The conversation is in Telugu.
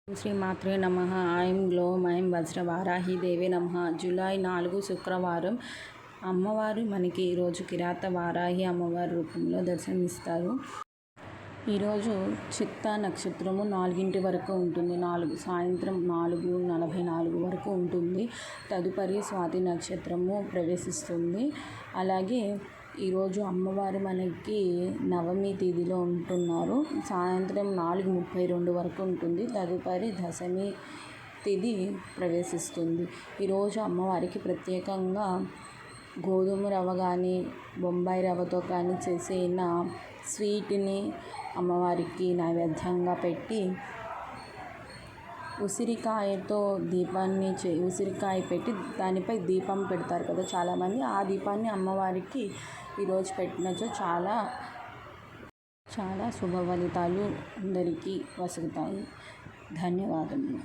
శ్రీమాత్రే నమః. ఐం గ్లౌం ఐం వజ్రవారాహి దేవే నమః. జూలై 4 శుక్రవారం. అమ్మవారు మనకి ఈరోజు కిరాత వారాహి అమ్మవారి రూపంలో దర్శనమిస్తారు. ఈరోజు చిత్త నక్షత్రము 4 వరకు ఉంటుంది. సాయంత్రం 4:44 వరకు ఉంటుంది. తదుపరి స్వాతి నక్షత్రము ప్రవేశిస్తుంది. అలాగే ఈరోజు అమ్మవారు మనకి నవమి తిథిలో ఉంటున్నారు. సాయంత్రం 4:32 వరకు ఉంటుంది. తదుపరి దశమి తిథి ప్రవేశిస్తుంది. ఈరోజు అమ్మవారికి ప్రత్యేకంగా గోధుమ రవ్వ కానీ బొంబాయి రవ్వతో కానీ చేసిన స్వీట్ని అమ్మవారికి నైవేద్యంగా పెట్టి ఉసిరికాయతో ఉసిరికాయ పెట్టి దానిపై దీపం పెడతారు కదా చాలామంది. ఆ దీపాన్ని అమ్మవారికి ఈరోజు పెట్టినచో చాలా శుభ ఫలితాలు అందరికీ వసుకుతాయి. ధన్యవాదములు.